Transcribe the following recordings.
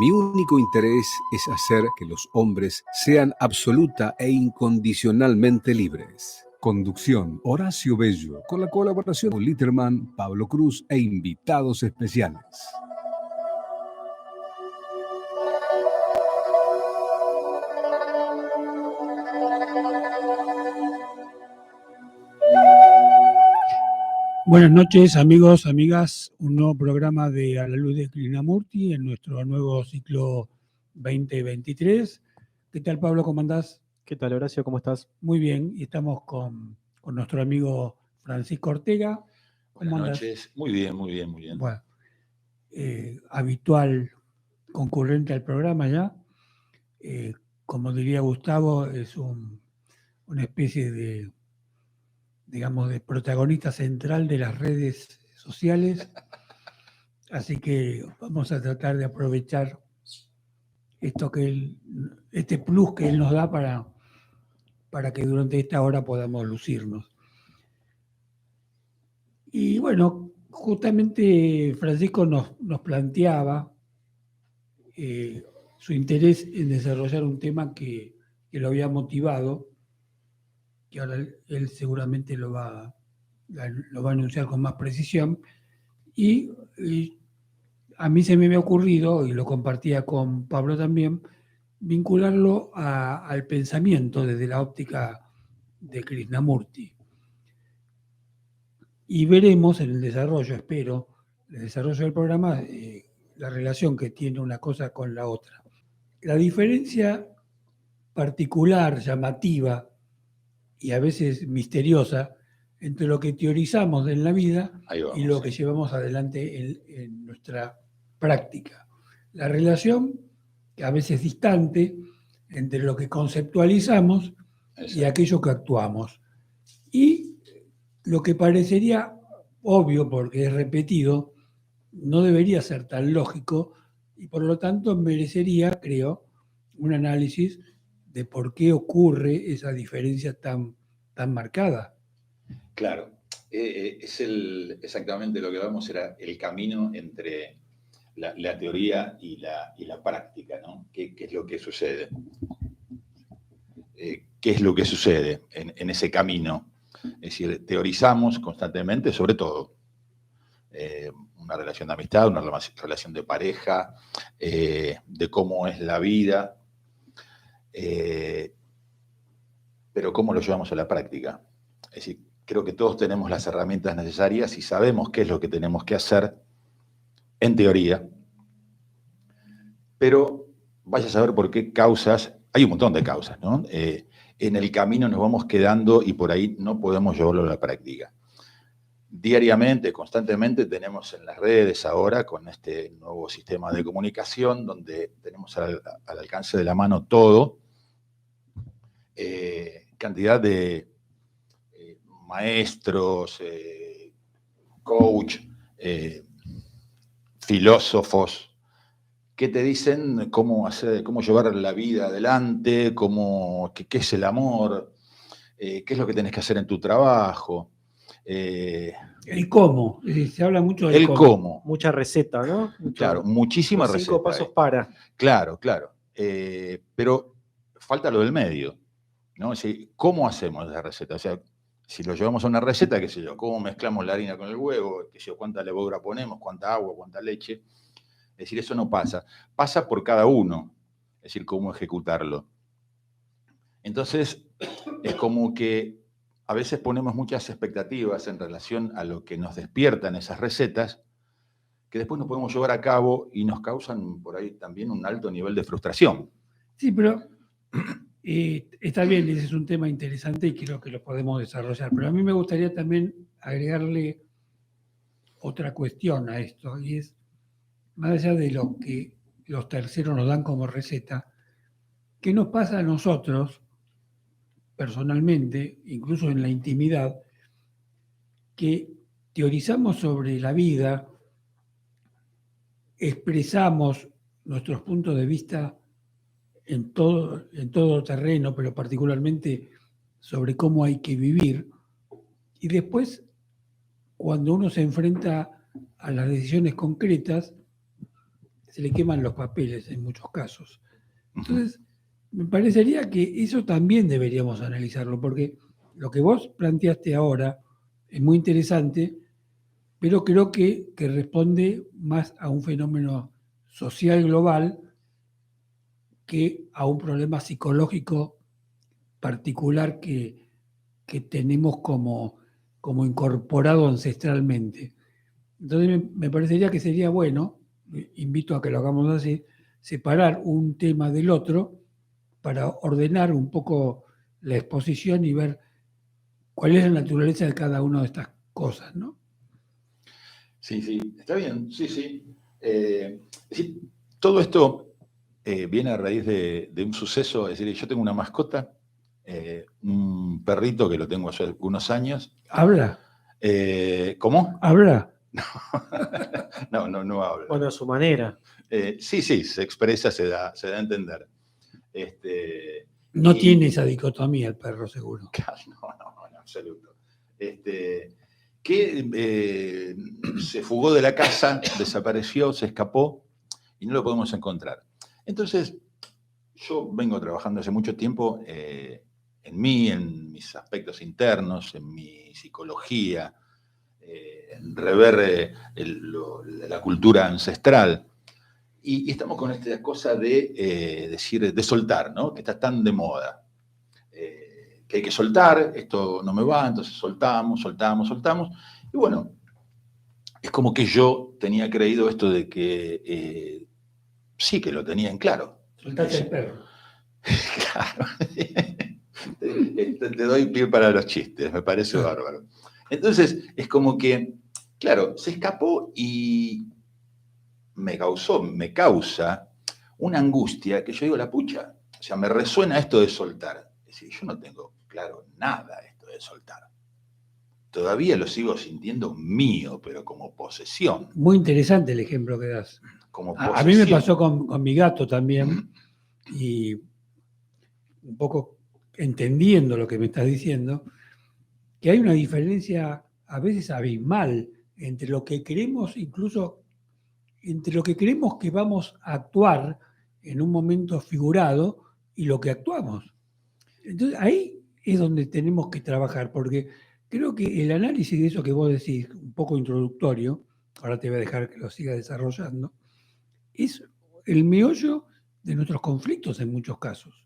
Mi único interés es hacer que los hombres sean absoluta e incondicionalmente libres. Conducción: Horacio Bello, con la colaboración de Litterman, Pablo Cruz e invitados especiales. Buenas noches, amigos, amigas. Un nuevo programa de A la Luz de Krishnamurti en nuestro nuevo ciclo 2023. ¿Qué tal, Pablo? ¿Cómo andás? ¿Qué tal, Horacio? ¿Cómo estás? Muy bien. Y estamos con nuestro amigo Francisco Ortega. Buenas noches. Muy bien, muy bien, muy bien. Bueno, habitual concurrente al programa ya. Como diría Gustavo, es una especie de, digamos, de protagonista central de las redes sociales. Así que vamos a tratar de aprovechar este plus que él nos da para que durante esta hora podamos lucirnos. Y bueno, justamente Francisco nos planteaba su interés en desarrollar un tema que lo había motivado, que ahora él seguramente lo va a anunciar con más precisión, y a mí se me había ocurrido, y lo compartía con Pablo también, vincularlo al pensamiento desde la óptica de Krishnamurti. Y veremos en el desarrollo, espero, el desarrollo del programa, la relación que tiene una cosa con la otra. La diferencia particular, llamativa y a veces misteriosa entre lo que teorizamos en la vida y lo que llevamos adelante en nuestra práctica. La relación, que a veces distante, entre lo que conceptualizamos y aquello que actuamos. Y lo que parecería obvio, porque es repetido, no debería ser tan lógico y por lo tanto merecería, creo, un análisis de por qué ocurre esa diferencia tan marcada. Claro, exactamente lo que vamos era el camino entre la teoría y la práctica, ¿no? ¿Qué es lo que sucede? ¿Qué es lo que sucede en ese camino? Es decir, teorizamos constantemente sobre todo. Una relación de amistad, una relación de pareja, de cómo es la vida, pero cómo lo llevamos a la práctica. Es decir, creo que todos tenemos las herramientas necesarias y sabemos qué es lo que tenemos que hacer en teoría, pero vaya a saber por qué causas, hay un montón de causas, ¿no? En el camino nos vamos quedando y por ahí no podemos llevarlo a la práctica. Diariamente, constantemente tenemos en las redes ahora con este nuevo sistema de comunicación donde tenemos al alcance de la mano todo, cantidad de maestros, coach, filósofos que te dicen cómo llevar la vida adelante, qué es el amor, qué es lo que tenés que hacer en tu trabajo. El cómo, se habla mucho del cómo. Mucha receta, ¿no? Claro, muchísima receta. 5 pasos para. Claro. Pero falta lo del medio, ¿no? Es decir, ¿cómo hacemos esa receta? O sea, si lo llevamos a una receta, qué sé yo, cómo mezclamos la harina con el huevo, qué sé yo, cuánta levadura ponemos, cuánta agua, cuánta leche. Es decir, eso no pasa. Pasa por cada uno, es decir, cómo ejecutarlo. Entonces, es como que a veces ponemos muchas expectativas en relación a lo que nos despiertan esas recetas, que después no podemos llevar a cabo y nos causan por ahí también un alto nivel de frustración. Sí, pero está bien, ese es un tema interesante y creo que lo podemos desarrollar. Pero a mí me gustaría también agregarle otra cuestión a esto, y es, más allá de lo que los terceros nos dan como receta, ¿qué nos pasa a nosotros, personalmente, incluso en la intimidad, que teorizamos sobre la vida, expresamos nuestros puntos de vista en todo terreno, pero particularmente sobre cómo hay que vivir, y después, cuando uno se enfrenta a las decisiones concretas, se le queman los papeles en muchos casos. Entonces, me parecería que eso también deberíamos analizarlo, porque lo que vos planteaste ahora es muy interesante, pero creo que responde más a un fenómeno social global que a un problema psicológico particular que tenemos como incorporado ancestralmente. Entonces me parecería que sería bueno, invito a que lo hagamos así, separar un tema del otro para ordenar un poco la exposición y ver cuál es la naturaleza de cada una de estas cosas, ¿no? Sí, sí, está bien, sí, sí. Sí, todo esto viene a raíz de un suceso, es decir, yo tengo una mascota, un perrito que lo tengo hace algunos años. ¿Habla? ¿Cómo? ¿Habla? No habla. Bueno, a su manera. Sí, se expresa, se da a entender. No y- tiene esa dicotomía el perro, seguro. No, en absoluto. Que se fugó de la casa, desapareció, se escapó y no lo podemos encontrar. Entonces, yo vengo trabajando hace mucho tiempo en mí, en mis aspectos internos, en mi psicología, en rever la cultura ancestral. Y estamos con esta cosa de decir, de soltar, ¿no? Que está tan de moda. Que hay que soltar, esto no me va, entonces soltamos. Y bueno, es como que yo tenía creído esto de que sí que lo tenía en claro. Soltaste el perro. Claro. Te doy pie para los chistes, me parece bárbaro. Entonces, es como que, claro, se escapó y me causa una angustia que yo digo, la pucha, o sea, me resuena esto de soltar. Es decir, yo no tengo claro nada esto de soltar. Todavía lo sigo sintiendo mío, pero como posesión. Muy interesante el ejemplo que das. Como A mí me posesión. pasó con mi gato también, y un poco entendiendo lo que me estás diciendo, que hay una diferencia a veces abismal entre lo que creemos, incluso entre lo que creemos que vamos a actuar en un momento figurado y lo que actuamos. Entonces ahí es donde tenemos que trabajar, porque creo que el análisis de eso que vos decís, un poco introductorio, ahora te voy a dejar que lo siga desarrollando, es el meollo de nuestros conflictos en muchos casos.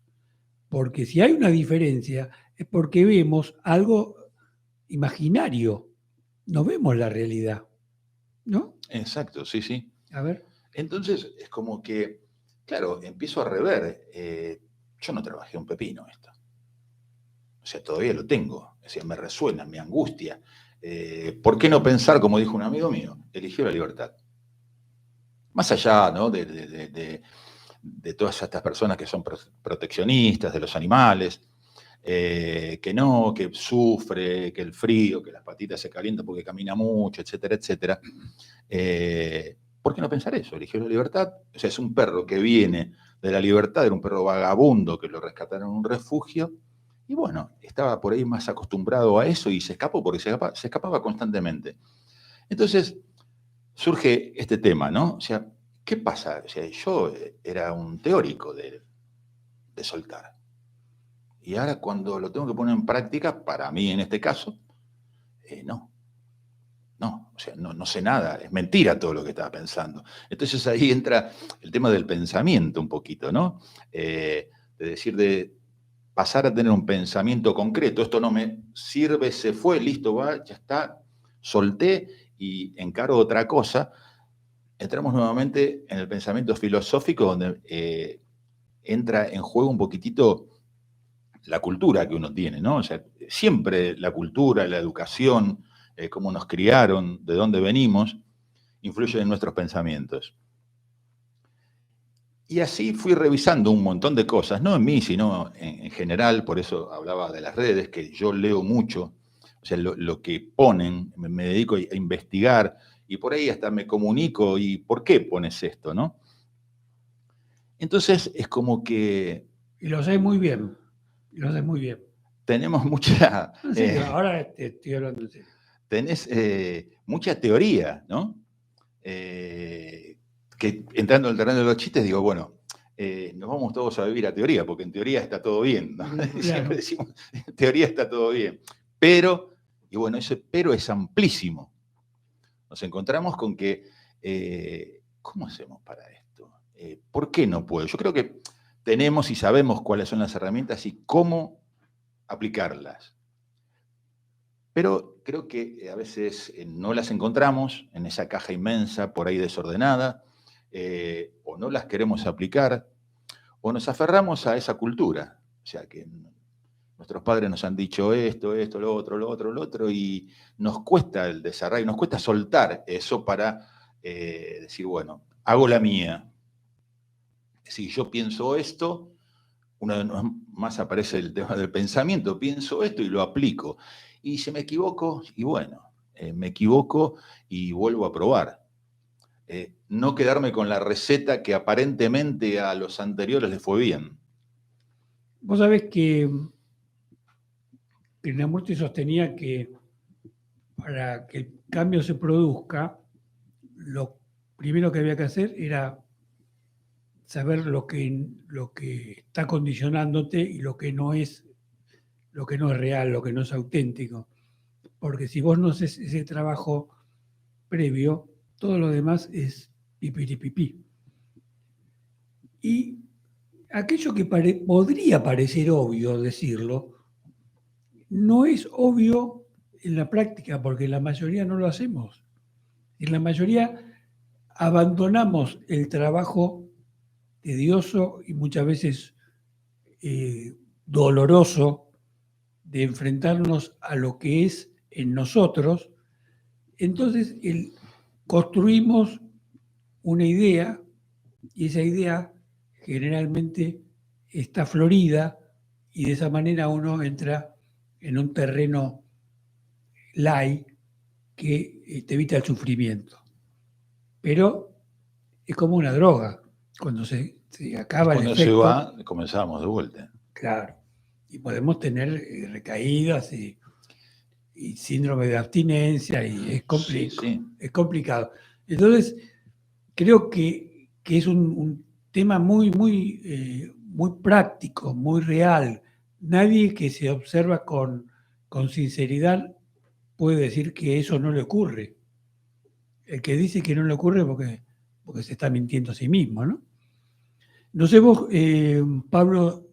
Porque si hay una diferencia es porque vemos algo imaginario, no vemos la realidad, ¿no? Exacto, sí, sí. A ver. Entonces es como que, claro, empiezo a rever. Yo no trabajé un pepino esto. O sea, todavía lo tengo. Es decir, me resuena, me angustia. ¿Por qué no pensar, como dijo un amigo mío, eligió la libertad? Más allá, ¿no? de todas estas personas que son proteccionistas de los animales, que sufre, que el frío, que las patitas se calientan porque camina mucho, etcétera, etcétera. ¿Por qué no pensar eso? Eligió la libertad. O sea, es un perro que viene de la libertad, era un perro vagabundo que lo rescataron en un refugio. Y bueno, estaba por ahí más acostumbrado a eso y se escapó porque se escapaba constantemente. Entonces surge este tema, ¿no? O sea, ¿qué pasa? O sea, yo era un teórico de soltar. Y ahora cuando lo tengo que poner en práctica, para mí en este caso, no. No, o sea, no sé nada, es mentira todo lo que estaba pensando. Entonces ahí entra el tema del pensamiento un poquito, ¿no? De decir, de pasar a tener un pensamiento concreto, esto no me sirve, se fue, listo, va, ya está, solté y encaro otra cosa. Entramos nuevamente en el pensamiento filosófico donde entra en juego un poquitito la cultura que uno tiene, ¿no? O sea, siempre la cultura, la educación, cómo nos criaron, de dónde venimos, influyen en nuestros pensamientos. Y así fui revisando un montón de cosas, no en mí, sino en general, por eso hablaba de las redes, que yo leo mucho, o sea, lo que ponen, me dedico a investigar, y por ahí hasta me comunico, y ¿por qué pones esto, no? Entonces es como que... Y lo sé muy bien, lo sé muy bien. Tenemos mucha... En serio, ahora te estoy hablando en serio. Tenés mucha teoría, ¿no? que entrando en el terreno de los chistes, digo, bueno, nos vamos todos a vivir a teoría, porque en teoría está todo bien, ¿no? Claro. Siempre decimos, en teoría está todo bien. Pero, y bueno, ese pero es amplísimo. Nos encontramos con que, ¿cómo hacemos para esto? ¿Por qué no puedo? Yo creo que tenemos y sabemos cuáles son las herramientas y cómo aplicarlas. Pero creo que a veces no las encontramos en esa caja inmensa, por ahí desordenada, o no las queremos aplicar, o nos aferramos a esa cultura. O sea, que nuestros padres nos han dicho esto, lo otro, y nos cuesta el desarrollo, nos cuesta soltar eso para decir, bueno, hago la mía. Si yo pienso esto, una vez más aparece el tema del pensamiento, pienso esto y lo aplico. Y si me equivoco, y bueno, me equivoco y vuelvo a probar. No quedarme con la receta que aparentemente a los anteriores les fue bien. Vos sabés que Krishnamurti sostenía que para que el cambio se produzca, lo primero que había que hacer era saber lo que está condicionándote y lo que no es real, lo que no es auténtico. Porque si vos no haces ese trabajo previo, todo lo demás es pipiripipí. Y aquello que podría parecer obvio decirlo, no es obvio en la práctica, porque la mayoría no lo hacemos. En la mayoría abandonamos el trabajo tedioso y muchas veces doloroso de enfrentarnos a lo que es en nosotros. Entonces construimos una idea y esa idea generalmente está florida y de esa manera uno entra en un terreno light que te evita el sufrimiento. Pero es como una droga. Cuando se acaba el efecto... Cuando se va, comenzamos de vuelta. Claro. Y podemos tener recaídas y síndrome de abstinencia y es complicado. Entonces, creo que es un tema muy práctico, muy real. Nadie que se observa con sinceridad puede decir que eso no le ocurre. El que dice que no le ocurre porque se está mintiendo a sí mismo, ¿no? No sé vos, Pablo,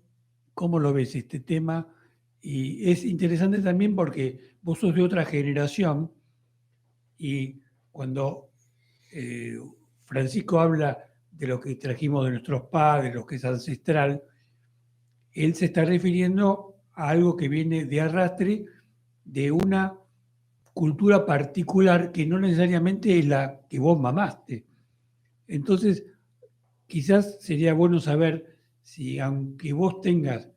cómo lo ves este tema. Y es interesante también porque vos sos de otra generación y cuando Francisco habla de lo que trajimos de nuestros padres, lo que es ancestral, él se está refiriendo a algo que viene de arrastre de una cultura particular que no necesariamente es la que vos mamaste. Entonces, quizás sería bueno saber si, aunque vos tengas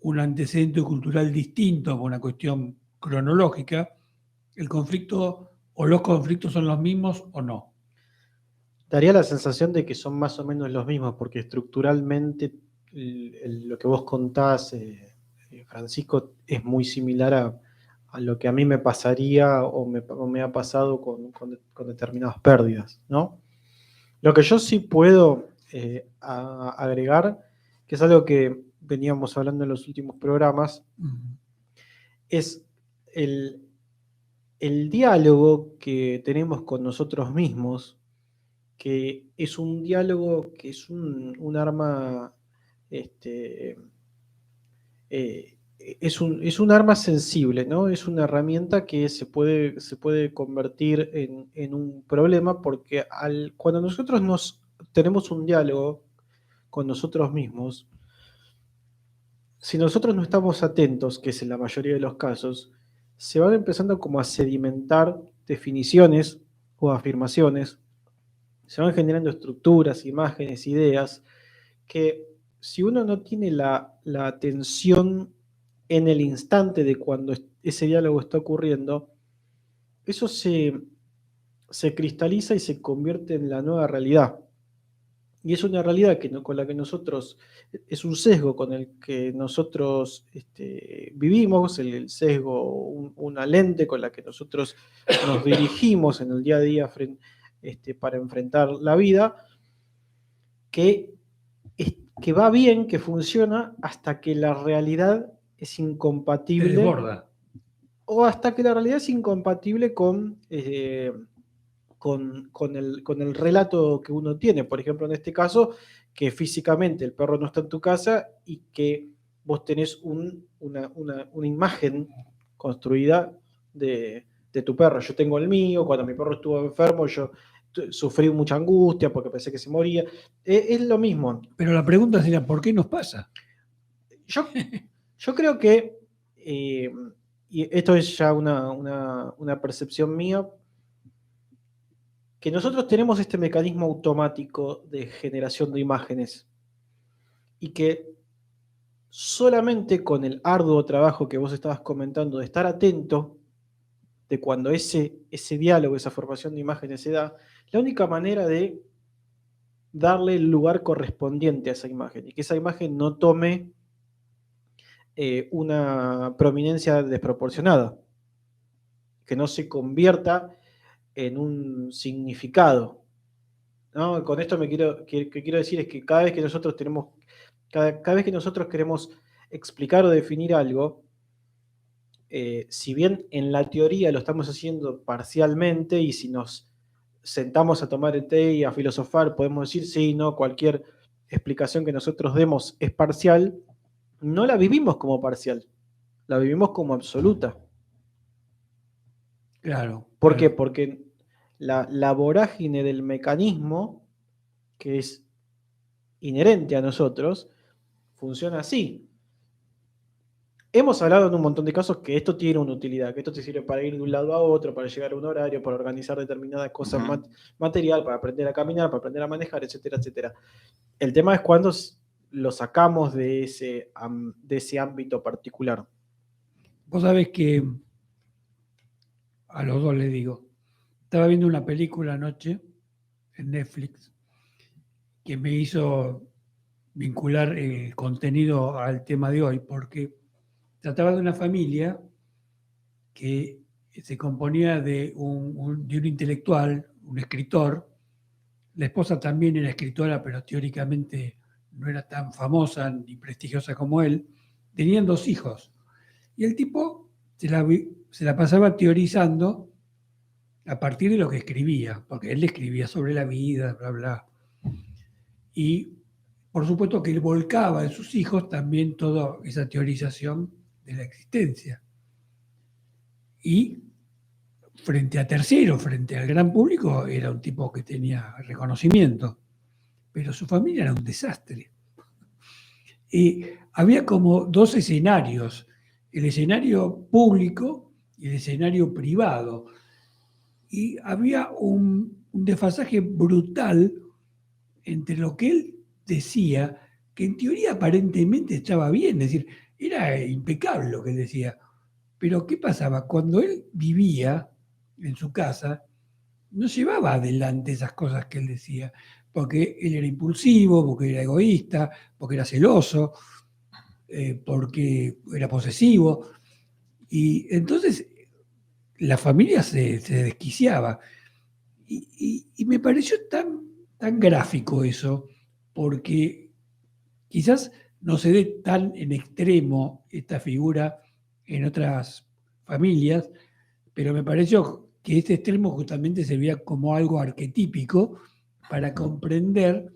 un antecedente cultural distinto por una cuestión cronológica, el conflicto o los conflictos son los mismos o no. Daría la sensación de que son más o menos los mismos, porque estructuralmente lo que vos contás, Francisco, es muy similar a lo que a mí me pasaría o me ha pasado con determinadas pérdidas, ¿no? Lo que yo sí puedo agregar, que es algo que veníamos hablando en los últimos programas, es el diálogo que tenemos con nosotros mismos, que es un diálogo que es un arma, es un arma sensible, ¿no? Es una herramienta que se puede convertir en un problema, porque cuando nosotros tenemos un diálogo con nosotros mismos, si nosotros no estamos atentos, que es en la mayoría de los casos, se van empezando como a sedimentar definiciones o afirmaciones, se van generando estructuras, imágenes, ideas, que si uno no tiene la atención en el instante de cuando ese diálogo está ocurriendo, eso se cristaliza y se convierte en la nueva realidad. Y es una realidad con la que nosotros, es un sesgo con el que nosotros vivimos, el sesgo, una lente con la que nosotros nos dirigimos en el día a día para enfrentar la vida, que va bien, que funciona, hasta que la realidad es Te incompatible, desborda. o hasta que la realidad es incompatible con el relato que uno tiene. Por ejemplo, en este caso, que físicamente el perro no está en tu casa y que vos tenés una imagen construida de tu perro. Yo tengo el mío, cuando mi perro estuvo enfermo, yo sufrí mucha angustia porque pensé que se moría. Es lo mismo. Pero la pregunta sería, ¿por qué nos pasa? Yo creo que, y esto es ya una percepción mía, que nosotros tenemos este mecanismo automático de generación de imágenes y que solamente con el arduo trabajo que vos estabas comentando de estar atento de cuando ese diálogo, esa formación de imágenes se da, la única manera de darle el lugar correspondiente a esa imagen y que esa imagen no tome una prominencia desproporcionada, que no se convierta en un significado. ¿No? Con esto que quiero decir es que cada vez que nosotros queremos explicar o definir algo, si bien en la teoría lo estamos haciendo parcialmente, y si nos sentamos a tomar el té y a filosofar, podemos decir sí, no, cualquier explicación que nosotros demos es parcial, no la vivimos como parcial, la vivimos como absoluta. Claro. ¿Por qué? Claro. Porque la vorágine del mecanismo, que es inherente a nosotros, funciona así. Hemos hablado en un montón de casos que esto tiene una utilidad, que esto te sirve para ir de un lado a otro, para llegar a un horario, para organizar determinadas cosas material, para aprender a caminar, para aprender a manejar, etcétera, etcétera. El tema es cuando lo sacamos de ese ámbito particular. Vos sabés que a los dos les digo, estaba viendo una película anoche en Netflix que me hizo vincular el contenido al tema de hoy, porque trataba de una familia que se componía de un intelectual, un escritor. La esposa también era escritora, pero teóricamente no era tan famosa ni prestigiosa como él. Tenían 2 hijos. Y el tipo se la pasaba teorizando a partir de lo que escribía, porque él escribía sobre la vida, bla, bla. Y por supuesto que él volcaba en sus hijos también toda esa teorización de la existencia. Y frente a terceros, frente al gran público, era un tipo que tenía reconocimiento, pero su familia era un desastre. Y había como 2 escenarios, el escenario público y el escenario privado. Y había un desfasaje brutal entre lo que él decía, que en teoría aparentemente estaba bien, es decir, era impecable lo que él decía. Pero ¿qué pasaba? Cuando él vivía en su casa, no llevaba adelante esas cosas que él decía, porque él era impulsivo, porque era egoísta, porque era celoso, porque era posesivo. Y entonces la familia se desquiciaba. Y me pareció tan gráfico eso, porque quizás no se dé tan en extremo esta figura en otras familias, pero me pareció que este extremo justamente servía como algo arquetípico para comprender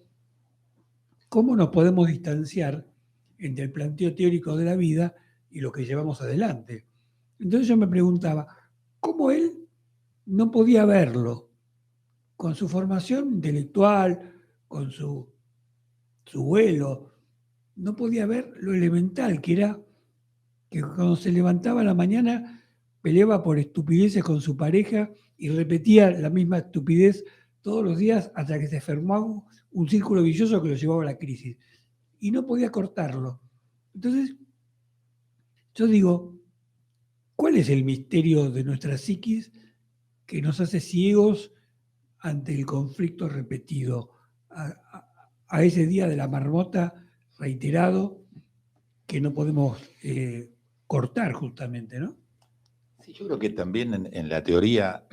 cómo nos podemos distanciar entre el planteo teórico de la vida y lo que llevamos adelante. Entonces yo me preguntaba, ¿cómo él no podía verlo? Con su formación intelectual, con su vuelo, no podía ver lo elemental que era que cuando se levantaba a la mañana peleaba por estupideces con su pareja y repetía la misma estupidez todos los días hasta que se formaba un círculo vicioso que lo llevaba a la crisis. Y no podía cortarlo. Entonces, yo digo, ¿cuál es el misterio de nuestra psiquis que nos hace ciegos ante el conflicto repetido, a ese día de la marmota reiterado que no podemos cortar justamente, ¿no? Sí, yo creo que también en la teoría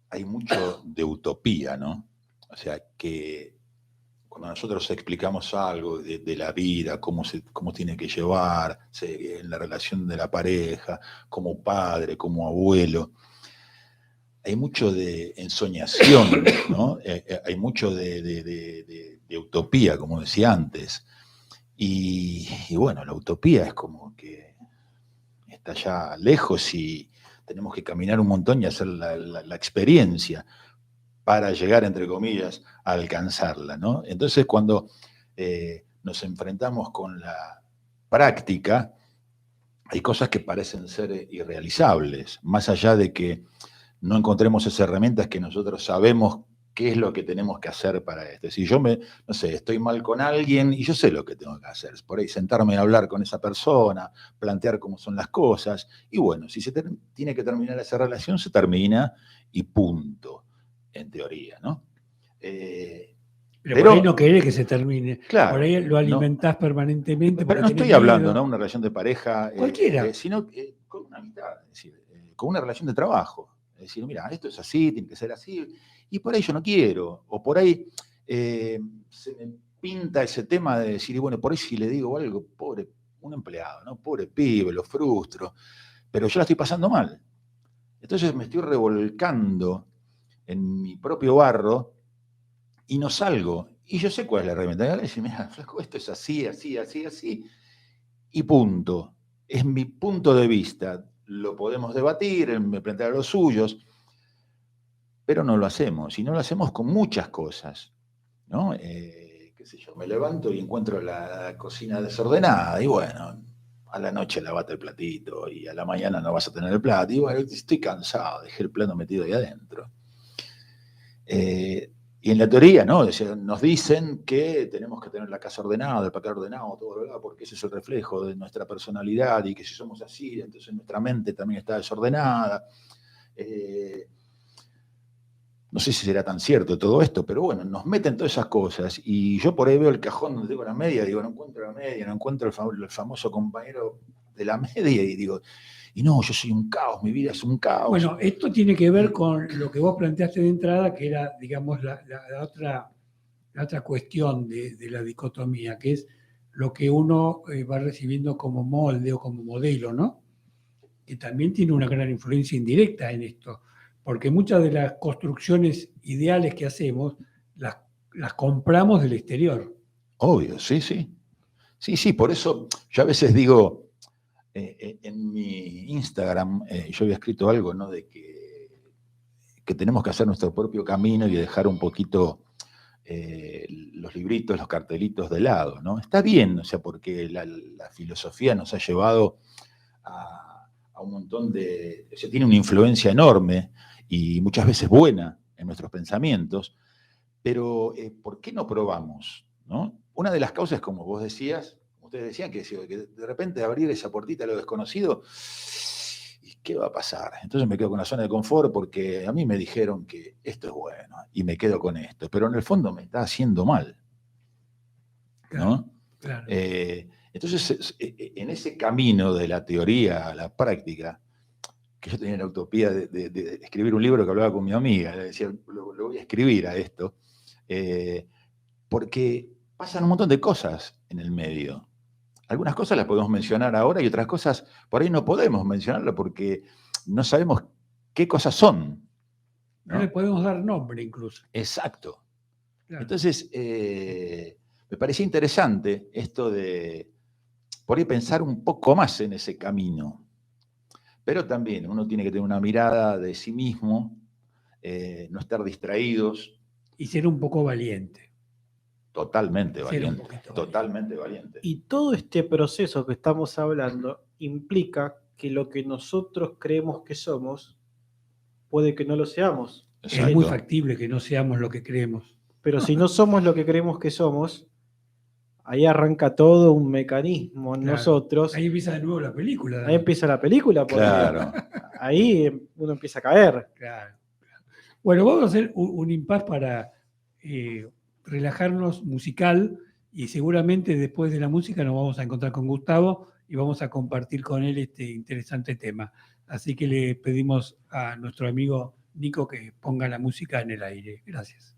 hay mucho de utopía, ¿no? O sea, que cuando nosotros explicamos algo de la vida, cómo tiene que llevarse en la relación de la pareja, como padre, como abuelo, hay mucho de ensoñación, ¿no? Hay mucho de utopía, como decía antes. Y bueno, la utopía es como que está ya lejos y tenemos que caminar un montón y hacer la experiencia para llegar, entre comillas, a alcanzarla, ¿no? Entonces, cuando nos enfrentamos con la práctica, hay cosas que parecen ser irrealizables, más allá de que no encontremos esas herramientas que nosotros sabemos qué es lo que tenemos que hacer para esto. Si yo no sé, estoy mal con alguien y yo sé lo que tengo que hacer, por ahí sentarme a hablar con esa persona, plantear cómo son las cosas, y bueno, si tiene que terminar esa relación, se termina y punto, en teoría, ¿no? Pero por ahí no querés que se termine. Claro, por ahí lo alimentás permanentemente. Pero no estoy hablando, ¿no? Una relación de pareja, cualquiera, sino con una amistad, es decir, con una relación de trabajo. Es decir, mira, esto es así, tiene que ser así, y por ahí yo no quiero. O por ahí se me pinta ese tema de decir, y bueno, por ahí si le digo algo, pobre, un empleado, ¿no? Pobre pibe, lo frustro, pero yo la estoy pasando mal. Entonces me estoy revolcando en mi propio barro y no salgo. Y yo sé cuál es la herramienta. Y decir, mira, flaco, esto es así, así, así, así, y punto. Es mi punto de vista. Lo podemos debatir, él me plantea los suyos, pero no lo hacemos. Y no lo hacemos con muchas cosas, ¿no? Qué sé yo, me levanto y encuentro la cocina desordenada, y bueno, a la noche lavate el platito, y a la mañana no vas a tener el plato, y bueno, estoy cansado, dejé el plato metido ahí adentro. Y en la teoría, ¿no? Nos dicen que tenemos que tener la casa ordenada, el papel ordenado, todo, ¿verdad? Porque ese es el reflejo de nuestra personalidad, y que si somos así, entonces nuestra mente también está desordenada. No sé si será tan cierto todo esto, pero bueno, nos meten todas esas cosas. Y yo por ahí veo el cajón donde tengo la media, digo, no encuentro la media, no encuentro el famoso compañero de la media, y digo, y no, yo soy un caos, mi vida es un caos. Bueno, esto tiene que ver con lo que vos planteaste de entrada, que era, digamos, la otra cuestión de la dicotomía, que es lo que uno va recibiendo como molde o como modelo, ¿no? Que también tiene una gran influencia indirecta en esto, porque muchas de las construcciones ideales que hacemos las compramos del exterior. Obvio, sí, sí. Sí, sí, por eso yo a veces digo, en mi Instagram, yo había escrito algo, ¿no? De que tenemos que hacer nuestro propio camino y dejar un poquito los libritos, los cartelitos de lado, ¿no? Está bien, o sea, porque la filosofía nos ha llevado a un montón de... O sea, tiene una influencia enorme y muchas veces buena en nuestros pensamientos, pero ¿por qué no probamos, ¿no? Una de las causas, como vos decías, ustedes decían, que de repente abrir esa puertita a lo desconocido, ¿y qué va a pasar? Entonces me quedo con la zona de confort, porque a mí me dijeron que esto es bueno y me quedo con esto, pero en el fondo me está haciendo mal, ¿no? Claro. Entonces, en ese camino de la teoría a la práctica, que yo tenía la utopía de escribir un libro, que hablaba con mi amiga, le decía, lo voy a escribir a esto, porque pasan un montón de cosas en el medio. Algunas cosas las podemos mencionar ahora y otras cosas por ahí no podemos mencionarlas porque no sabemos qué cosas son, ¿no? No le podemos dar nombre incluso. Exacto. Claro. Entonces, me parecía interesante esto de por ahí pensar un poco más en ese camino. Pero también uno tiene que tener una mirada de sí mismo, no estar distraídos. Y ser un poco valiente. Totalmente valiente. Totalmente valiente. Y todo este proceso que estamos hablando implica que lo que nosotros creemos que somos puede que no lo seamos. Exacto. Es muy factible que no seamos lo que creemos. Pero si no somos lo que creemos que somos, ahí arranca todo un mecanismo en nosotros. Ahí empieza de nuevo la película. Ahí empieza la película, porque claro. Ahí uno empieza a caer. Claro. Bueno, vamos a hacer un impasse para relajarnos musical, y seguramente después de la música nos vamos a encontrar con Gustavo y vamos a compartir con él este interesante tema. Así que le pedimos a nuestro amigo Nico que ponga la música en el aire. Gracias.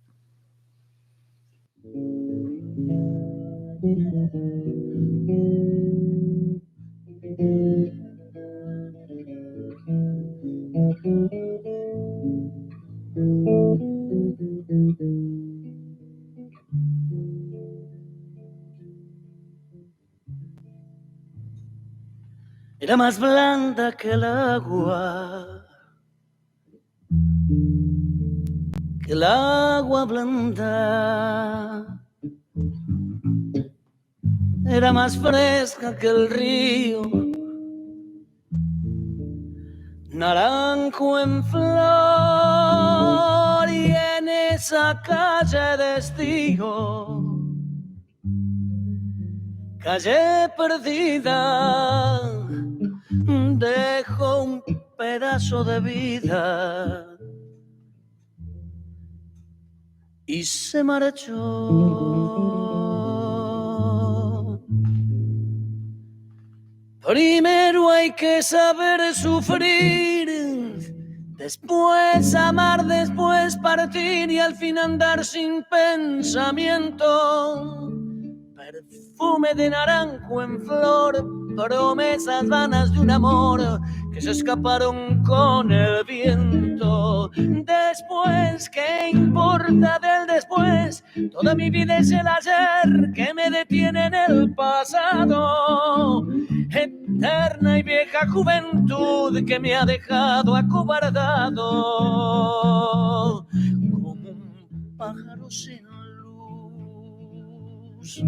Era más blanda que el agua blanda. Era más fresca que el río, naranjo en flor, y en esa calle de estío, calle perdida, dejó un pedazo de vida y se marchó. Primero hay que saber sufrir, después amar, después partir y al fin andar sin pensamiento. Perfume de naranjo en flor, promesas vanas de un amor que se escaparon con el viento. Después, ¿qué importa del después? Toda mi vida es el ayer que me detiene en el pasado. Eterna y vieja juventud que me ha dejado acobardado como un pájaro sin luz.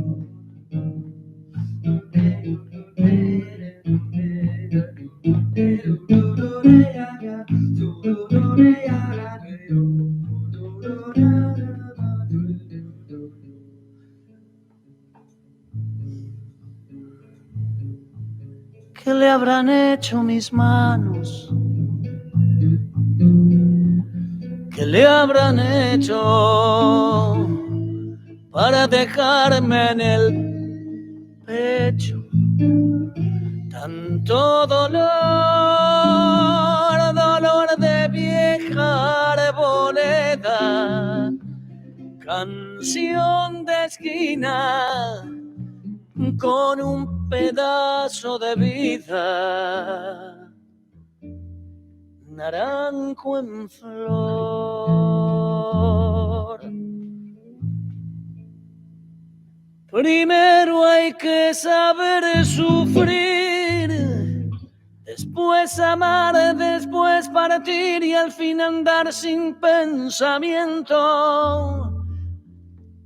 ¿Qué le habrán hecho mis manos? ¿Qué le habrán hecho para dejarme en el pecho tanto dolor, dolor de vieja arboleda, canción de esquina con un pedazo de vida, naranjo en flor. Primero hay que saber sufrir, después amar, después partir y al fin andar sin pensamiento.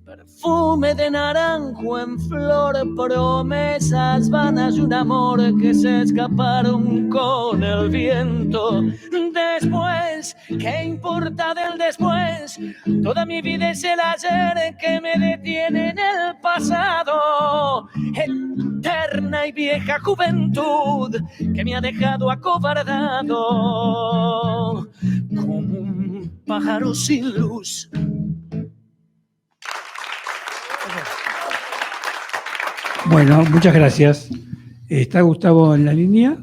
Perfume de naranjo en flor, promesas vanas de un amor que se escaparon con el viento. Después, ¿qué importa del después? Toda mi vida es el ayer que me detiene en el pasado. Eterna y vieja juventud que me ha dejado acobardado como un pájaro sin luz. Bueno, muchas gracias. ¿Está Gustavo en la línea?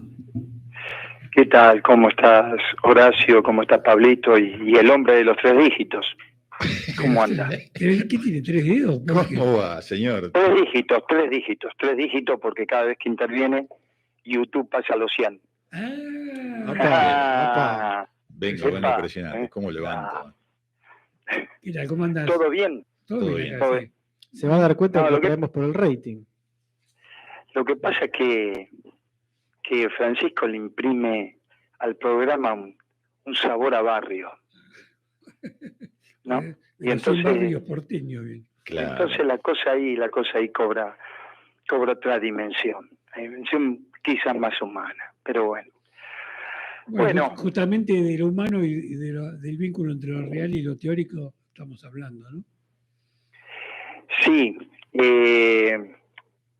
¿Qué tal? ¿Cómo estás, Horacio? ¿Cómo está Pablito? Y el hombre de los 3 dígitos. ¿Cómo anda? ¿Qué tiene? ¿3 dedos? ¿Cómo va, señor? 3 dígitos porque cada vez que interviene YouTube pasa a los 100. Venga, bueno, impresionante. ¿Cómo levanto? Mira, ¿cómo andás? ¿Todo bien? Todo bien. Todo bien. Se va a dar cuenta que lo traemos por el rating. Lo que pasa es que Francisco le imprime al programa un sabor a barrio, ¿no? Y entonces barrios porteños, bien. Claro. Entonces la cosa ahí cobra otra dimensión quizás más humana, pero bueno. Bueno, justamente de lo humano y del vínculo entre lo real y lo teórico estamos hablando, ¿no? Sí,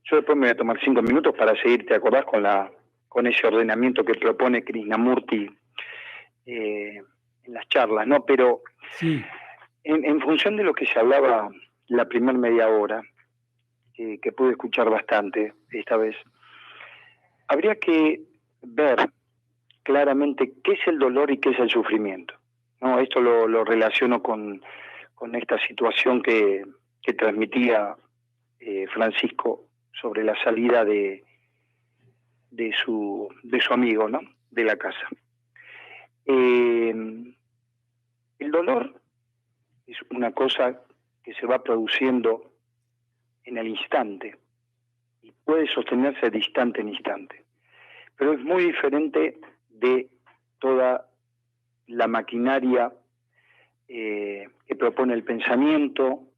yo después me voy a tomar 5 minutos para seguir, ¿te acordás? Con ese ordenamiento que propone Krishnamurti en las charlas, ¿no? Pero sí. En función de lo que se hablaba la primera media hora, que pude escuchar bastante esta vez, habría que ver claramente qué es el dolor y qué es el sufrimiento, ¿no? Esto lo relaciono con esta situación que que transmitía Francisco sobre la salida de su amigo, ¿no? De la casa. El dolor es una cosa que se va produciendo en el instante y puede sostenerse de instante en instante, pero es muy diferente de toda la maquinaria que propone el pensamiento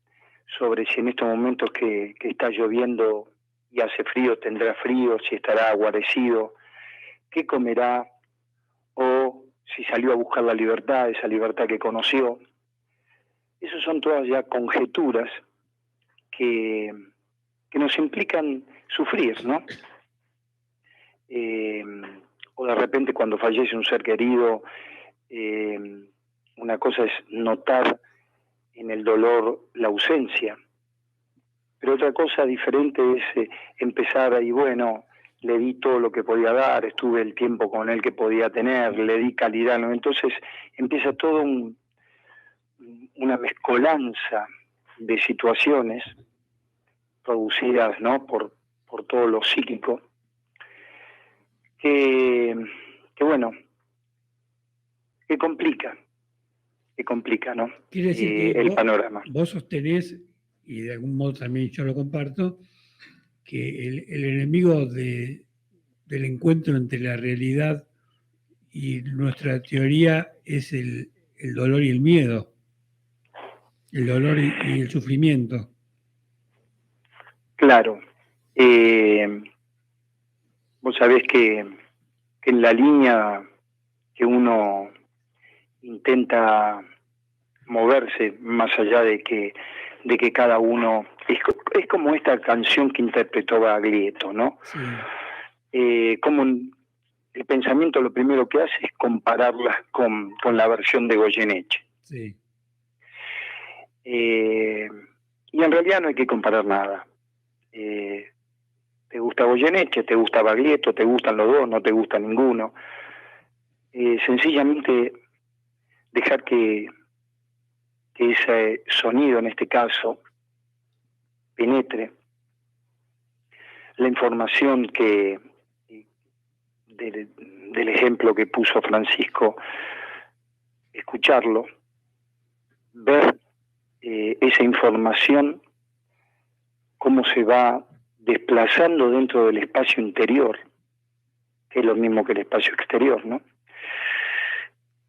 sobre si en estos momentos que está lloviendo y hace frío tendrá frío, si estará guarecido, qué comerá, o si salió a buscar la libertad, esa libertad que conoció. Esas son todas ya conjeturas que nos implican sufrir, ¿no? O de repente cuando fallece un ser querido, una cosa es notar en el dolor la ausencia, pero otra cosa diferente es empezar ahí, bueno, le di todo lo que podía dar, estuve el tiempo con él que podía tener, le di calidad, ¿no? Entonces empieza todo una mezcolanza de situaciones producidas, ¿no? por todo lo psíquico, que bueno, que complica, ¿no? Quiere decir que el panorama. Vos sostenés, y de algún modo también yo lo comparto, que el enemigo del encuentro entre la realidad y nuestra teoría es el dolor y el miedo, el dolor y el sufrimiento. Claro. Vos sabés que en la línea que uno intenta moverse, más allá de que cada uno... Es como esta canción que interpretó Baglietto, ¿no? Sí. Como el pensamiento lo primero que hace es compararla con la versión de Goyeneche. Sí. Y en realidad no hay que comparar nada. Te gusta Goyeneche, te gusta Baglietto, te gustan los dos, no te gusta ninguno. Sencillamente dejar que ese sonido, en este caso, penetre la información del ejemplo que puso Francisco, escucharlo, ver esa información, cómo se va desplazando dentro del espacio interior, que es lo mismo que el espacio exterior, ¿no?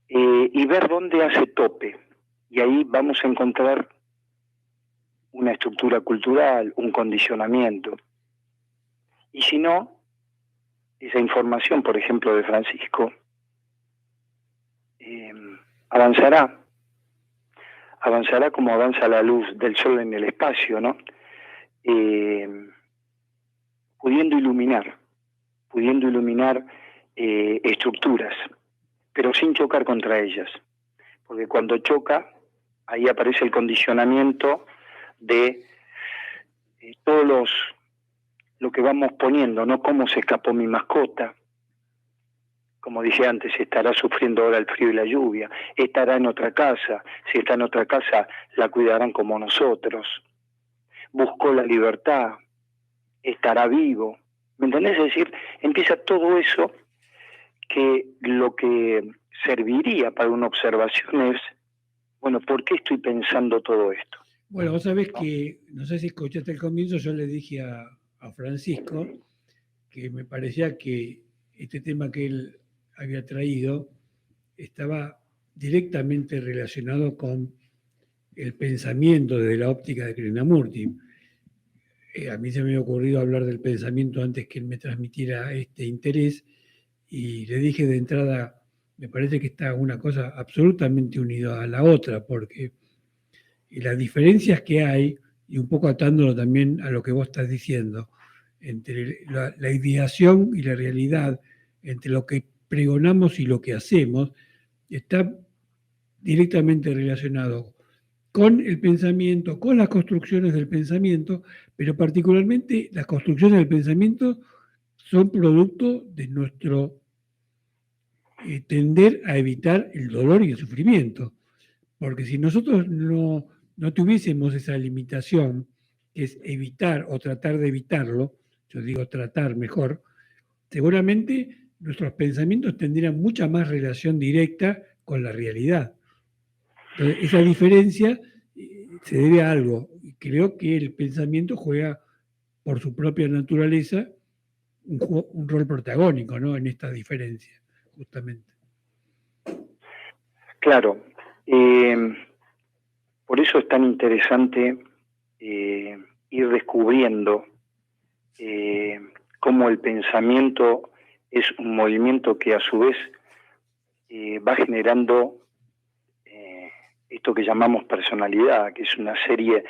Y ver dónde hace tope. Y ahí vamos a encontrar una estructura cultural, un condicionamiento. Y si no, esa información, por ejemplo, de Francisco, avanzará como avanza la luz del sol en el espacio, ¿no? Pudiendo iluminar estructuras, pero sin chocar contra ellas, porque cuando choca, ahí aparece el condicionamiento de todo lo que vamos poniendo, ¿no? Cómo se escapó mi mascota, como dije antes, estará sufriendo ahora el frío y la lluvia, estará en otra casa, si está en otra casa la cuidarán como nosotros, buscó la libertad, estará vivo, ¿me entendés? Es decir, empieza todo eso que lo que serviría para una observación es, bueno, ¿por qué estoy pensando todo esto? Bueno, vos sabés que, no sé si escuchaste el comienzo, yo le dije a Francisco que me parecía que este tema que él había traído estaba directamente relacionado con el pensamiento desde la óptica de Krishnamurti. A mí se me había ocurrido hablar del pensamiento antes que él me transmitiera este interés y le dije de entrada, me parece que está una cosa absolutamente unida a la otra, porque las diferencias que hay, y un poco atándolo también a lo que vos estás diciendo, entre la ideación y la realidad, entre lo que pregonamos y lo que hacemos, está directamente relacionado con el pensamiento, con las construcciones del pensamiento, pero particularmente las construcciones del pensamiento son producto de nuestro tender a evitar el dolor y el sufrimiento. Porque si nosotros no no tuviésemos esa limitación, que es evitar o tratar de evitarlo, yo digo tratar mejor, seguramente nuestros pensamientos tendrían mucha más relación directa con la realidad. Entonces, esa diferencia se debe a algo. Y creo que el pensamiento juega, por su propia naturaleza, un rol protagónico, ¿no?, en esta diferencia, justamente. Claro. Por eso es tan interesante ir descubriendo cómo el pensamiento es un movimiento que a su vez va generando esto que llamamos personalidad, que es una serie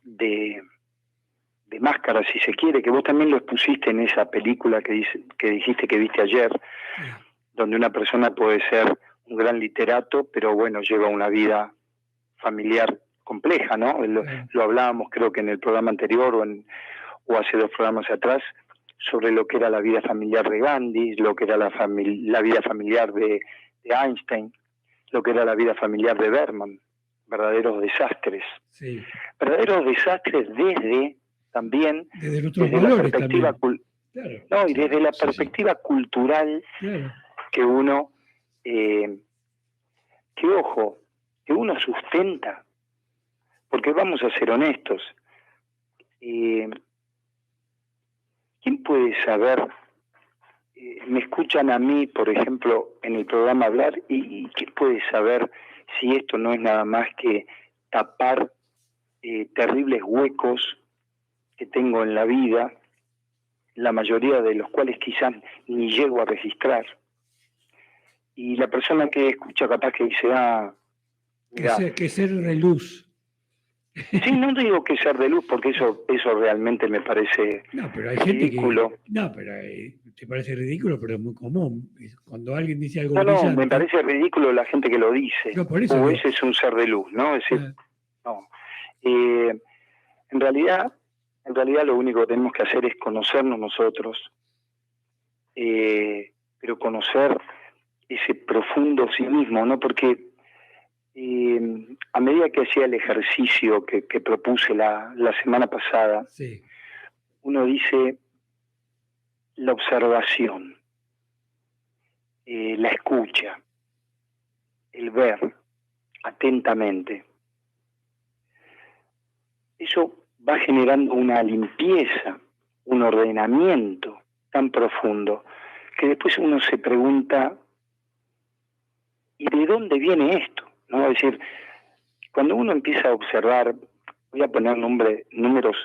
de máscaras, si se quiere, que vos también lo expusiste en esa película que dijiste que viste ayer, donde una persona puede ser un gran literato, pero bueno, lleva una vida familiar compleja, ¿no? Lo hablábamos creo que en el programa anterior o hace 2 programas atrás, sobre lo que era la vida familiar de Gandhi, lo que era la vida familiar de Einstein, lo que era la vida familiar de Berman, verdaderos desastres. Sí. Verdaderos desastres también desde la perspectiva claro. y desde la perspectiva cultural, claro, que uno que uno sustenta, porque vamos a ser honestos, ¿quién puede saber? Me escuchan a mí, por ejemplo, en el programa hablar, y ¿quién puede saber si esto no es nada más que tapar terribles huecos que tengo en la vida, la mayoría de los cuales quizás ni llego a registrar? Y la persona que escucha capaz que dice, mirá, que ser de luz. Sí, no digo que ser de luz, porque eso realmente me parece pero hay gente ridículo. Pero te parece ridículo, pero es muy común. Cuando alguien dice algo No, brillante, me parece ridículo la gente que lo dice. No, por eso ese es un ser de luz, ¿no? Es decir, no. En realidad lo único que tenemos que hacer es conocernos nosotros, pero conocer ese profundo sí mismo, ¿no? Porque a medida que hacía el ejercicio que propuse la semana pasada, sí, uno dice la observación, la escucha, el ver atentamente. Eso va generando una limpieza, un ordenamiento tan profundo que después uno se pregunta, ¿y de dónde viene esto? ¿No? Es decir, cuando uno empieza a observar, voy a poner números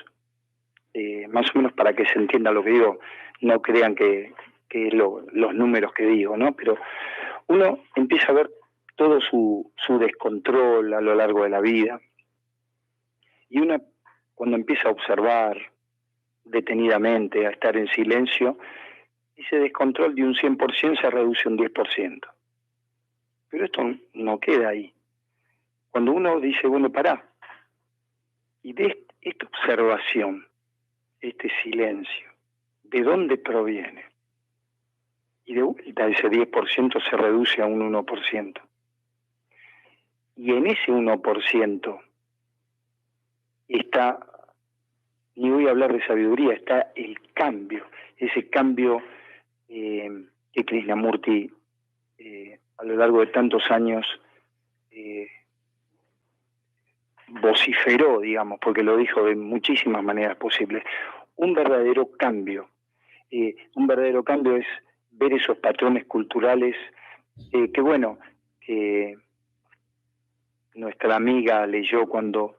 más o menos para que se entienda lo que digo, no crean que los números que digo, ¿no? Pero uno empieza a ver todo su descontrol a lo largo de la vida, y uno cuando empieza a observar detenidamente, a estar en silencio, ese descontrol de un 100% se reduce a un 10%. Pero esto no queda ahí. Cuando uno dice, bueno, pará, y de esta observación, este silencio, ¿de dónde proviene? Y de vuelta ese 10% se reduce a un 1%. Y en ese 1% está, ni voy a hablar de sabiduría, está el cambio, ese cambio que Krishnamurti a lo largo de tantos años vociferó, digamos, porque lo dijo de muchísimas maneras posibles. Un verdadero cambio. Un verdadero cambio es ver esos patrones culturales que, bueno, que nuestra amiga leyó cuando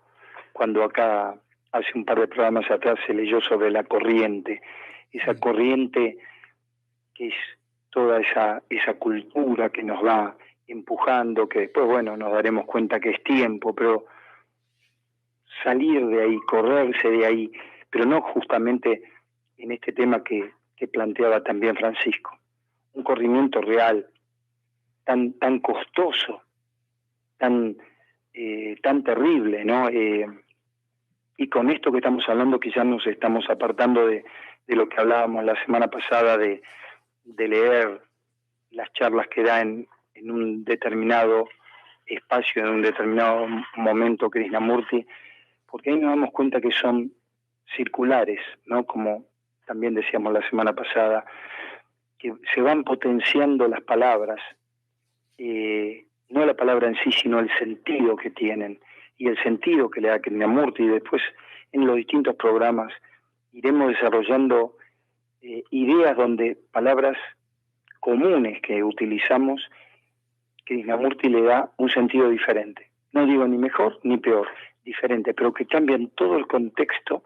acá hace un par de programas atrás se leyó sobre la corriente. Esa corriente que es toda esa cultura que nos va empujando, que después, bueno, nos daremos cuenta que es tiempo, pero salir de ahí, correrse de ahí, pero no justamente en este tema que planteaba también Francisco, un corrimiento real, tan costoso, tan terrible, ¿no? Y con esto que estamos hablando, quizás nos estamos apartando de lo que hablábamos la semana pasada, de leer las charlas que da en un determinado espacio en un determinado momento Krishnamurti, porque ahí nos damos cuenta que son circulares, ¿no? Como también decíamos la semana pasada, que se van potenciando las palabras, no la palabra en sí, sino el sentido que tienen, y el sentido que le da Krishnamurti, y después en los distintos programas iremos desarrollando ideas donde palabras comunes que utilizamos, Krishnamurti le da un sentido diferente. No digo ni mejor ni peor, diferente, pero que cambian todo el contexto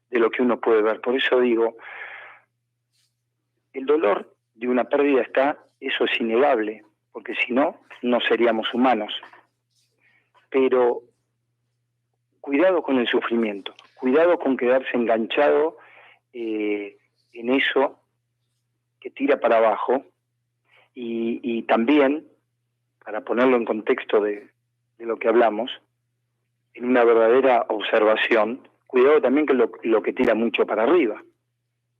de lo que uno puede ver. Por eso digo, el dolor de una pérdida eso es innegable, porque si no, no seríamos humanos. Pero cuidado con el sufrimiento, cuidado con quedarse enganchado en eso que tira para abajo, y también, para ponerlo en contexto de lo que hablamos, en una verdadera observación, cuidado también con lo que tira mucho para arriba,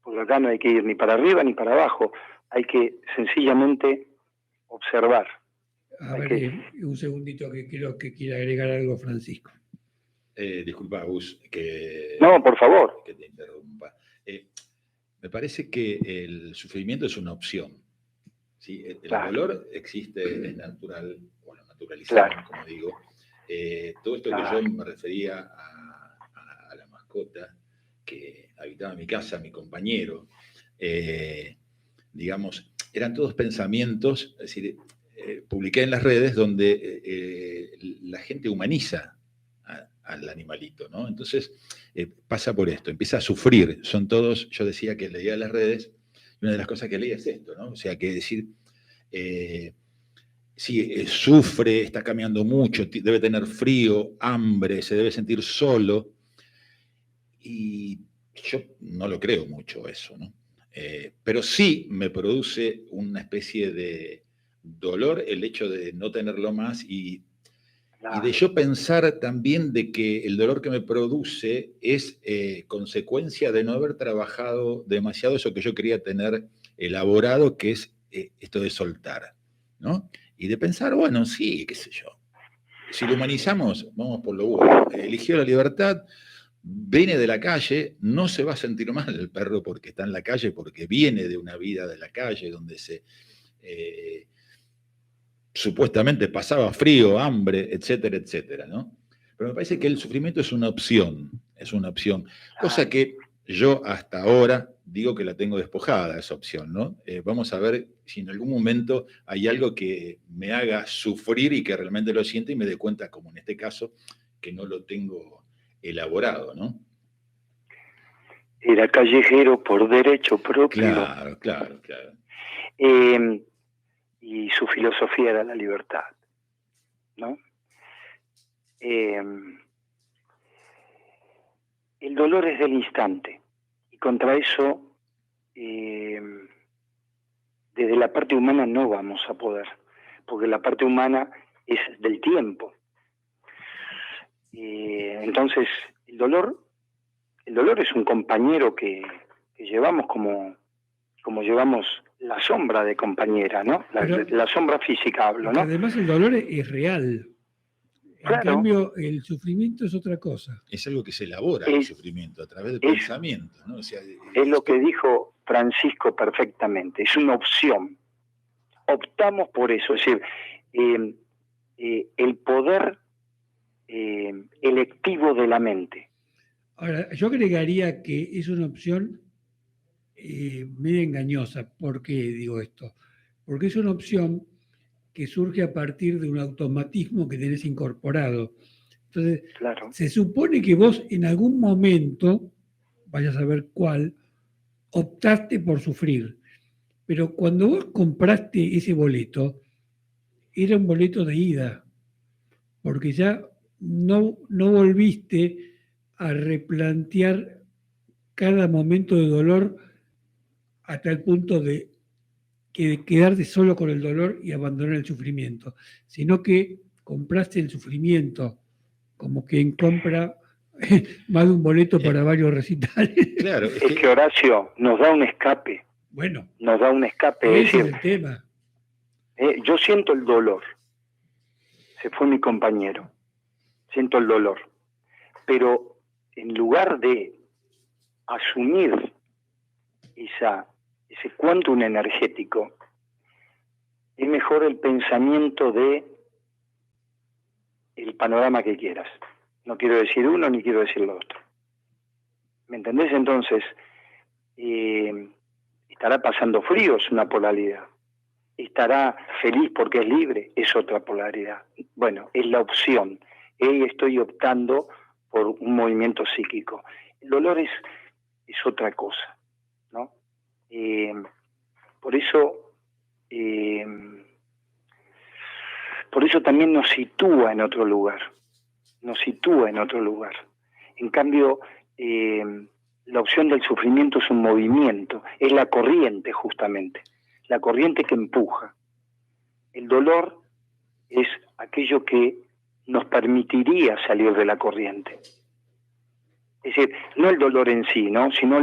porque acá no hay que ir ni para arriba ni para abajo, hay que sencillamente observar. A ver, un segundito que creo que quiere agregar algo Francisco. Disculpa, Gus, No, por favor. Que te interrumpa. Me parece que el sufrimiento es una opción. ¿Sí? El dolor existe, es natural, bueno, naturalizado, como digo. Todo esto que yo me refería a la mascota que habitaba mi casa, mi compañero, digamos, eran todos pensamientos, es decir, publiqué en las redes donde la gente humaniza al animalito, ¿no? Entonces pasa por esto, empieza a sufrir, son todos, yo decía que leía las redes, y una de las cosas que leía es esto, ¿no? O sea, que decir, sí, sufre, está caminando mucho, debe tener frío, hambre, se debe sentir solo, y yo no lo creo mucho eso, ¿no? Pero sí me produce una especie de dolor el hecho de no tenerlo más y de yo pensar también de que el dolor que me produce es consecuencia de no haber trabajado demasiado eso que yo quería tener elaborado, que es esto de soltar, ¿no? Y de pensar, bueno, sí, qué sé yo. Si lo humanizamos, vamos por lo bueno. Eligió la libertad, viene de la calle, no se va a sentir mal el perro porque está en la calle, porque viene de una vida de la calle donde se... supuestamente pasaba frío, hambre, etcétera, etcétera, ¿no? Pero me parece que el sufrimiento es una opción, cosa que yo hasta ahora digo que la tengo despojada, esa opción, ¿no? Vamos a ver si en algún momento hay algo que me haga sufrir y que realmente lo sienta y me dé cuenta, como en este caso, que no lo tengo elaborado, ¿no? Era callejero por derecho propio. Claro. Y su filosofía era la libertad, ¿no? El dolor es del instante, y contra eso, desde la parte humana no vamos a poder, porque la parte humana es del tiempo. Entonces, el dolor es un compañero que llevamos como llevamos la sombra de compañera, ¿no? La sombra física hablo, ¿no? Además el dolor es real. En cambio, el sufrimiento es otra cosa. Es algo que se elabora, el sufrimiento, a través de pensamientos, ¿no? O sea, es lo que dijo Francisco perfectamente, es una opción. Optamos por eso, es decir, el poder electivo de la mente. Ahora, yo agregaría que es una opción medio engañosa. ¿Por qué digo esto? Porque es una opción que surge a partir de un automatismo que tenés incorporado. Entonces, se supone que vos en algún momento, vayas a saber cuál, optaste por sufrir. Pero cuando vos compraste ese boleto, era un boleto de ida, porque ya no volviste a replantear cada momento de dolor hasta el punto de quedarte solo con el dolor y abandonar el sufrimiento, sino que compraste el sufrimiento, como quien compra más de un boleto para varios recitales. Claro, es que Horacio nos da un escape. Bueno, nos da un escape. Ese es el tema. Yo siento el dolor, se fue mi compañero, siento el dolor, pero en lugar de asumir ese quantum energético, es mejor el pensamiento de el panorama que quieras. No quiero decir uno ni quiero decir lo otro. ¿Me entendés? Entonces, estará pasando frío, es una polaridad. Estará feliz porque es libre, es otra polaridad. Bueno, es la opción. Estoy optando por un movimiento psíquico. El dolor es otra cosa, ¿no? Por eso también nos sitúa en otro lugar. En cambio, la opción del sufrimiento es un movimiento, es la corriente justamente, la corriente que empuja. El dolor es aquello que nos permitiría salir de la corriente. Es decir, no el dolor en sí, ¿no? Sino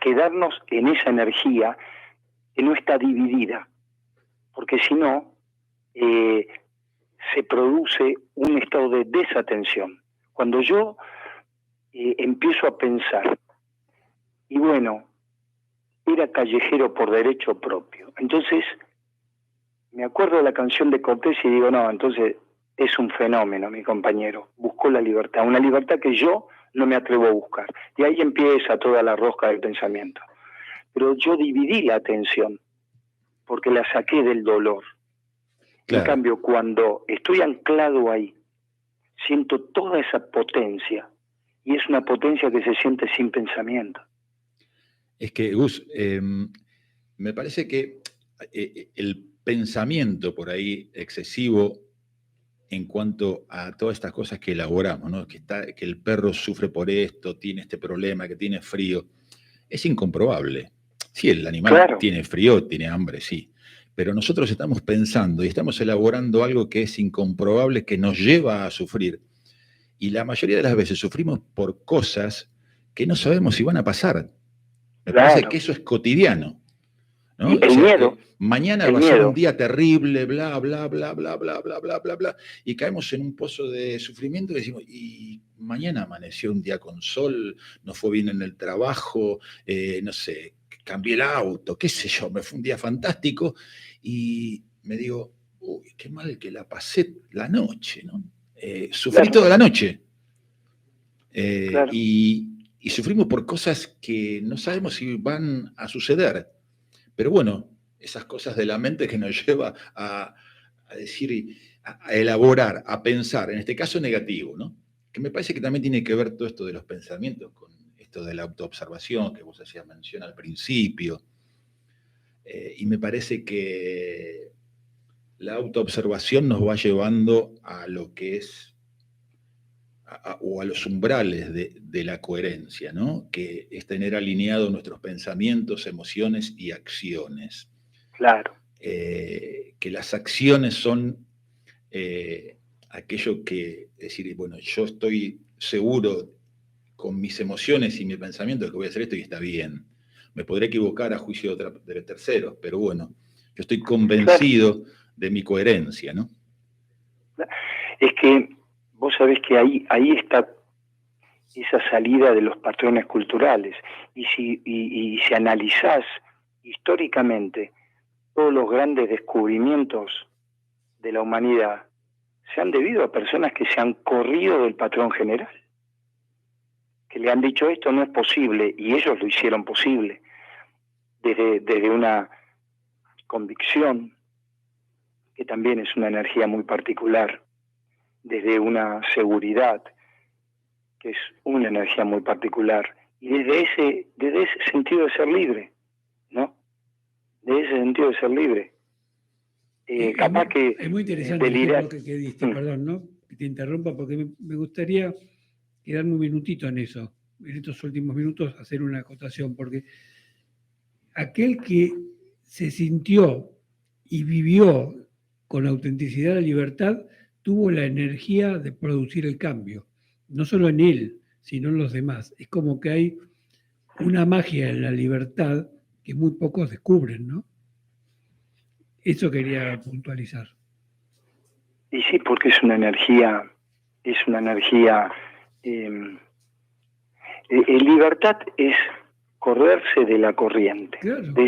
quedarnos en esa energía que no está dividida, porque si no, se produce un estado de desatención. Cuando yo empiezo a pensar, y bueno, era callejero por derecho propio, entonces me acuerdo de la canción de Cortés y digo, no, entonces es un fenómeno, mi compañero, buscó la libertad, una libertad que yo no me atrevo a buscar. Y ahí empieza toda la rosca del pensamiento. Pero yo dividí la atención, porque la saqué del dolor. Claro. En cambio, cuando estoy anclado ahí, siento toda esa potencia, y es una potencia que se siente sin pensamiento. Es que, Gus, me parece que el pensamiento por ahí excesivo en cuanto a todas estas cosas que elaboramos, ¿no? Que el perro sufre por esto, tiene este problema, que tiene frío, es incomprobable. Sí, el animal Claro. tiene frío, tiene hambre, sí. Pero nosotros estamos pensando y estamos elaborando algo que es incomprobable, que nos lleva a sufrir. Y la mayoría de las veces sufrimos por cosas que no sabemos si van a pasar. Me Claro. parece que eso es cotidiano, ¿no? Y el miedo. Mañana el va a ser miedo. un día terrible, bla, bla, bla, bla, bla, bla, bla, bla, bla, y caemos en un pozo de sufrimiento y decimos, y mañana amaneció un día con sol, no fue bien en el trabajo, no sé, cambié el auto, qué sé yo, me fue un día fantástico, y me digo, uy, qué mal que la pasé la noche, ¿no? Sufrí Claro. toda la noche. Claro. Y sufrimos por cosas que no sabemos si van a suceder. Pero bueno, esas cosas de la mente que nos lleva a decir, a elaborar, a pensar, en este caso negativo, ¿no? Que me parece que también tiene que ver todo esto de los pensamientos con esto de la autoobservación que vos hacías mención al principio. Y me parece que la autoobservación nos va llevando a lo que es o a los umbrales de la coherencia, ¿no? Que es tener alineados nuestros pensamientos, emociones y acciones. Claro. Que las acciones son aquello que, es decir, bueno, yo estoy seguro con mis emociones y mi pensamiento de que voy a hacer esto y está bien. Me podré equivocar a juicio de terceros, pero bueno, yo estoy convencido de mi coherencia, ¿no? Es que vos sabés que ahí está esa salida de los patrones culturales. Y si analizás históricamente todos los grandes descubrimientos de la humanidad, se han debido a personas que se han corrido del patrón general, que le han dicho esto no es posible, y ellos lo hicieron posible, desde una convicción, que también es una energía muy particular, desde una seguridad, que es una energía muy particular, y desde ese sentido de ser libre, ¿no? De ese sentido de ser libre. Capaz que es muy interesante el ejemplo que diste, perdón, ¿no? Que te interrumpa, porque me gustaría quedarme un minutito en eso, en estos últimos minutos hacer una acotación, porque aquel que se sintió y vivió con autenticidad la libertad, tuvo la energía de producir el cambio, no solo en él, sino en los demás. Es como que hay una magia en la libertad que muy pocos descubren, ¿no? Eso quería puntualizar. Y sí, porque es una energía, libertad es correrse de la corriente, Claro. de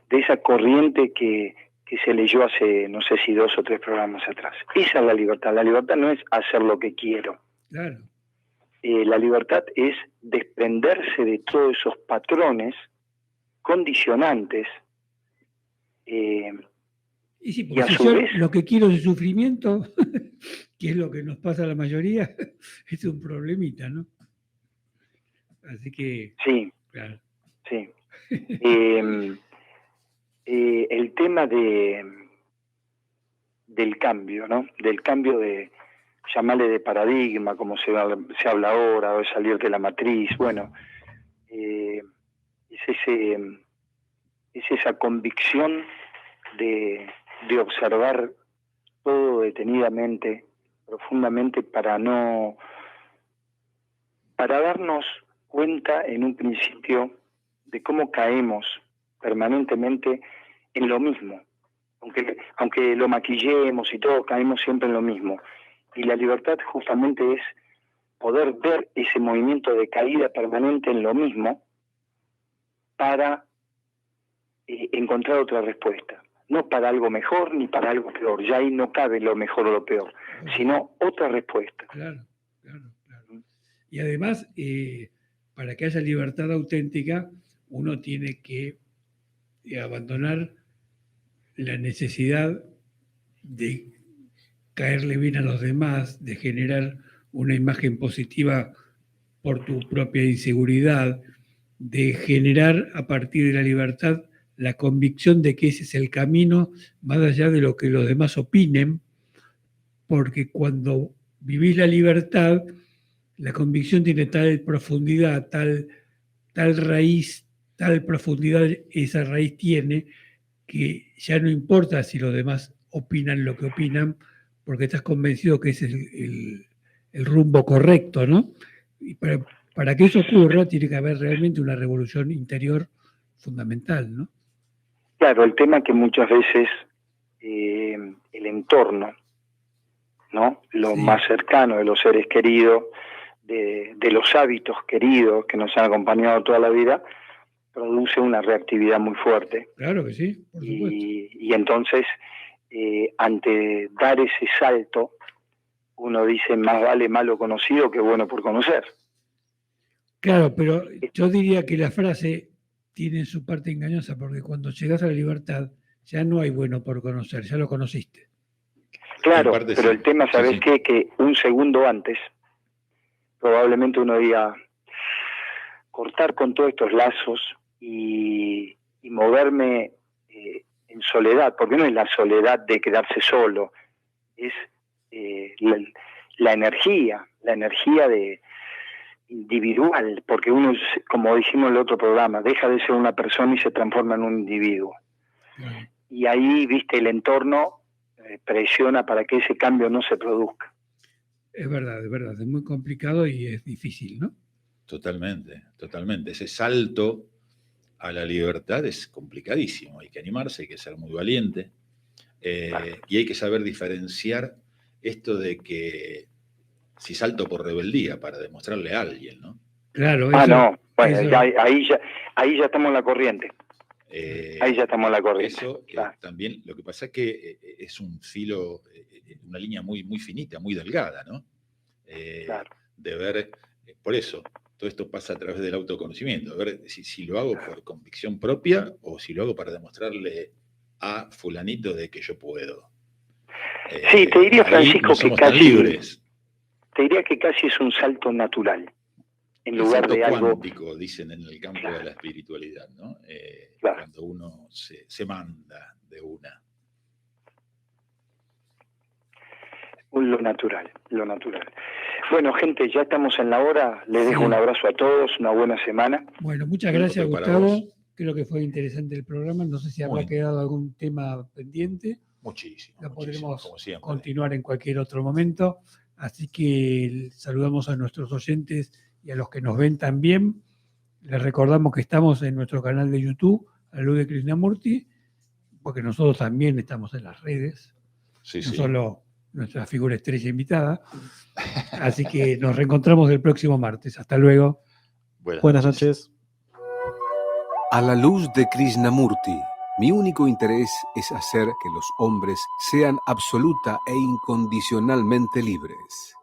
esa corriente que se leyó hace, no sé si 2 o 3 programas atrás. Esa es la libertad. La libertad no es hacer lo que quiero. Claro. La libertad es desprenderse de todos esos patrones condicionantes. Y sí, Y porque a si su yo vez- lo que quiero es el sufrimiento, que es lo que nos pasa a la mayoría, es un problemita, ¿no? Así que, Sí, claro. sí. El tema del cambio, ¿no? Del cambio llamarle de paradigma, como se habla ahora, o de salir de la matriz, bueno, es esa convicción de observar todo detenidamente, profundamente, para darnos cuenta en un principio de cómo caemos permanentemente en lo mismo. Aunque lo maquillemos y todo, caemos siempre en lo mismo. Y la libertad justamente es poder ver ese movimiento de caída permanente en lo mismo para encontrar otra respuesta. No para algo mejor ni para algo peor. Ya ahí no cabe lo mejor o lo peor, sino otra respuesta. Claro. Y además, para que haya libertad auténtica, uno tiene que abandonar la necesidad de caerle bien a los demás, de generar una imagen positiva por tu propia inseguridad, de generar a partir de la libertad la convicción de que ese es el camino, más allá de lo que los demás opinen, porque cuando vivís la libertad, la convicción tiene tal profundidad, tal raíz, tal profundidad esa raíz tiene, que ya no importa si los demás opinan lo que opinan, porque estás convencido que ese es el rumbo correcto, ¿no? Y para que eso ocurra, tiene que haber realmente una revolución interior fundamental, ¿no? Claro, el tema que muchas veces el entorno, ¿no? Lo más cercano de los seres queridos, de los hábitos queridos que nos han acompañado toda la vida, produce una reactividad muy fuerte. Claro que sí, por supuesto. Y entonces, ante dar ese salto, uno dice, más vale malo conocido que bueno por conocer. Claro, pero yo diría que la frase tiene su parte engañosa, porque cuando llegas a la libertad, ya no hay bueno por conocer, ya lo conociste. Claro, pero el tema, ¿sabes qué? Que un segundo antes, probablemente uno diga, cortar con todos estos lazos y moverme en soledad, porque no es la soledad de quedarse solo, es la energía de individual, porque uno, como dijimos en el otro programa, deja de ser una persona y se transforma en un individuo. Y ahí, viste, el entorno presiona para que ese cambio no se produzca. Es verdad, es muy complicado y es difícil, ¿no? Totalmente. Ese salto a la libertad es complicadísimo, hay que animarse, hay que ser muy valiente, y hay que saber diferenciar esto de que si salto por rebeldía para demostrarle a alguien, ¿no? Claro, bueno, ahí ya estamos en la corriente. Ahí ya estamos en la corriente. Eso también, lo que pasa es que es un filo, una línea muy, muy finita, muy delgada, ¿no? Claro. De ver, por eso, todo esto pasa a través del autoconocimiento, de ver si lo hago por convicción propia o si lo hago para demostrarle a fulanito de que yo puedo. Sí, te diría, Francisco, no somos que tan libres. Te diría que casi es un salto natural, en lugar de algo cuántico, dicen en el campo de la espiritualidad, ¿no? Cuando uno se manda de una. Lo natural. Bueno, gente, ya estamos en la hora. Les dejo un abrazo a todos, una buena semana. Bueno, muchas gracias, Gustavo. Creo que fue interesante el programa. No sé si habrá quedado algún tema pendiente. Muchísimo. Lo podremos como siempre, continuar en cualquier otro momento. Así que saludamos a nuestros oyentes y a los que nos ven también. Les recordamos que estamos en nuestro canal de YouTube, A la Luz de Krishnamurti, porque nosotros también estamos en las redes. Sí, no solo nuestra figura estrella invitada. Así que nos reencontramos el próximo martes. Hasta luego. Buenas noches. A la luz de Krishnamurti, mi único interés es hacer que los hombres sean absoluta e incondicionalmente libres.